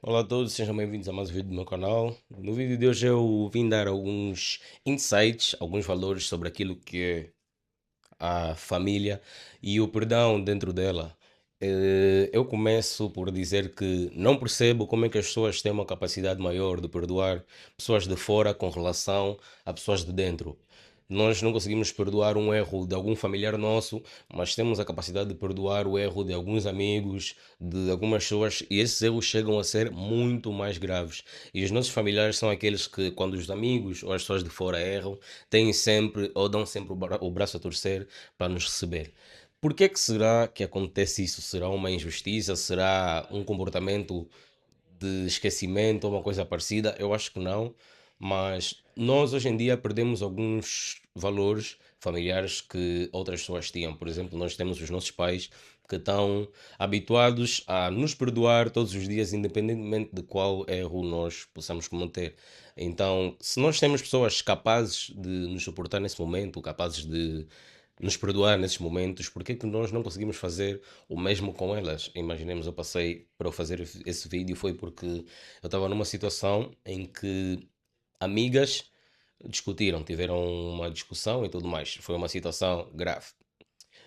Olá a todos, sejam bem-vindos a mais um vídeo do meu canal. No vídeo de hoje eu vim dar alguns insights, alguns valores sobre aquilo que é a família e o perdão dentro dela. Eu começo por dizer que não percebo como é que as pessoas têm uma capacidade maior de perdoar pessoas de fora com relação a pessoas de dentro. Nós não conseguimos perdoar um erro de algum familiar nosso, mas temos a capacidade de perdoar o erro de alguns amigos, de algumas pessoas, e esses erros chegam a ser muito mais graves. E os nossos familiares são aqueles que, quando os amigos ou as pessoas de fora erram, têm sempre ou dão sempre o braço a torcer para nos receber. Por que é que será que acontece isso? Será uma injustiça? Será um comportamento de esquecimento ou uma coisa parecida? Eu acho que não, mas nós hoje em dia perdemos alguns valores familiares que outras pessoas tinham. Por exemplo, nós temos os nossos pais que estão habituados a nos perdoar todos os dias, independentemente de qual erro nós possamos cometer. Então, se nós temos pessoas capazes de nos suportar nesse momento, capazes de nos perdoar nesses momentos, porque é que nós não conseguimos fazer o mesmo com elas? Imaginemos, eu passei para eu fazer esse vídeo, foi porque eu estava numa situação em que amigas discutiram, tiveram uma discussão e tudo mais. Foi uma situação grave.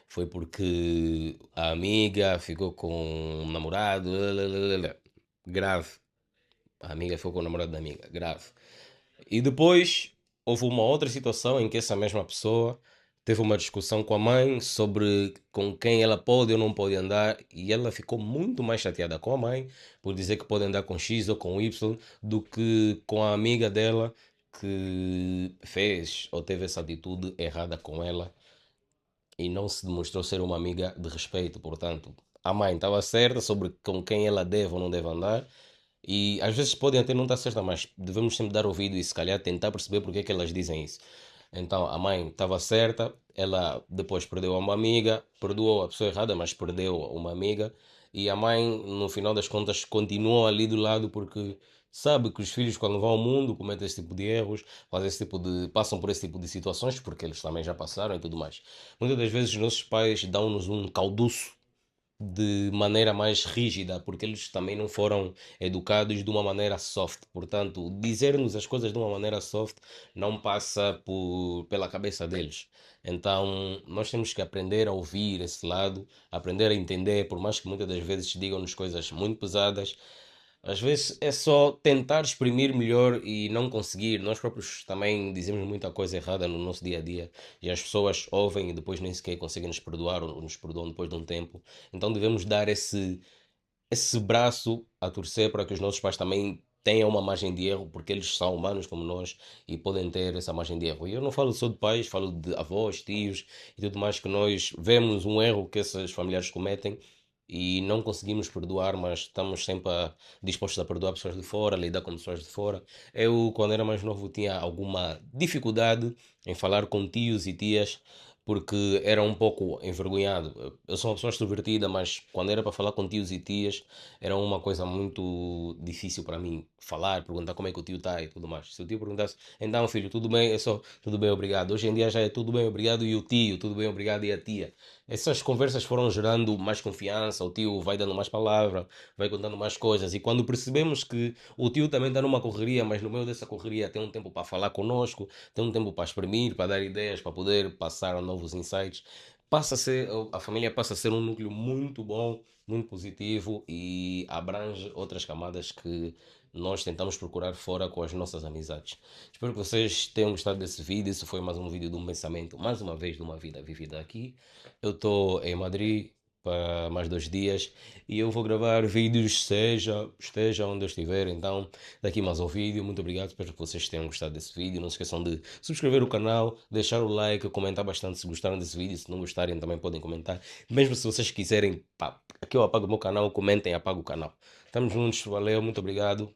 Foi porque a amiga ficou com um namorado, grave. A amiga ficou com o namorado da amiga, grave. E depois houve uma outra situação em que essa mesma pessoa teve uma discussão com a mãe sobre com quem ela pode ou não pode andar, e ela ficou muito mais chateada com a mãe por dizer que pode andar com X ou com Y do que com a amiga dela que fez ou teve essa atitude errada com ela e não se demonstrou ser uma amiga de respeito. Portanto, a mãe estava certa sobre com quem ela deve ou não deve andar, e às vezes podem até não estar certa, mas devemos sempre dar ouvido e se calhar tentar perceber porque é que elas dizem isso. Então a mãe estava certa, ela depois perdeu uma amiga, perdoou a pessoa errada, mas perdeu uma amiga, e a mãe, no final das contas, continuou ali do lado porque sabe que os filhos, quando vão ao mundo, cometem esse tipo de erros, fazem esse tipo de, passam por esse tipo de situações, porque eles também já passaram e tudo mais. Muitas das vezes os nossos pais dão-nos um calduço de maneira mais rígida, porque eles também não foram educados de uma maneira soft. Portanto, dizer-nos as coisas de uma maneira soft não passa pela cabeça deles. Então, nós temos que aprender a ouvir esse lado, aprender a entender, por mais que muitas das vezes digam-nos coisas muito pesadas, às vezes é só tentar exprimir melhor e não conseguir. Nós próprios também dizemos muita coisa errada no nosso dia a dia e as pessoas ouvem e depois nem sequer conseguem nos perdoar ou nos perdoam depois de um tempo. Então devemos dar esse braço a torcer para que os nossos pais também tenham uma margem de erro, porque eles são humanos como nós e podem ter essa margem de erro. E eu não falo só de pais, falo de avós, tios e tudo mais, que nós vemos um erro que esses familiares cometem e não conseguimos perdoar, mas estamos sempre dispostos a perdoar pessoas de fora, a lidar com pessoas de fora. Eu, quando era mais novo, tinha alguma dificuldade em falar com tios e tias porque era um pouco envergonhado. Eu sou uma pessoa extrovertida, mas quando era para falar com tios e tias, era uma coisa muito difícil para mim falar, perguntar como é que o tio está e tudo mais. Se o tio perguntasse, então filho, tudo bem? É só tudo bem, obrigado. Hoje em dia já é tudo bem, obrigado, e o tio, tudo bem, obrigado, e a tia. Essas conversas foram gerando mais confiança, o tio vai dando mais palavra, vai contando mais coisas, e quando percebemos que o tio também está numa correria, mas no meio dessa correria tem um tempo para falar conosco, tem um tempo para exprimir, para dar ideias, para poder passar novos insights. Passa a ser, a família passa a ser um núcleo muito bom, muito positivo e abrange outras camadas que nós tentamos procurar fora com as nossas amizades. Espero que vocês tenham gostado desse vídeo. Isso foi mais um vídeo de um pensamento, mais uma vez, de uma vida vivida aqui. Eu estou em Madrid para mais 2 dias e eu vou gravar vídeos, esteja onde eu estiver. Então, daqui mais um vídeo. Muito obrigado, espero que vocês tenham gostado desse vídeo. Não se esqueçam de subscrever o canal, deixar o like, comentar bastante se gostaram desse vídeo. Se não gostarem, também podem comentar. Mesmo se vocês quiserem, pá, aqui eu apago o meu canal, comentem, apago o canal. Estamos juntos, valeu, muito obrigado.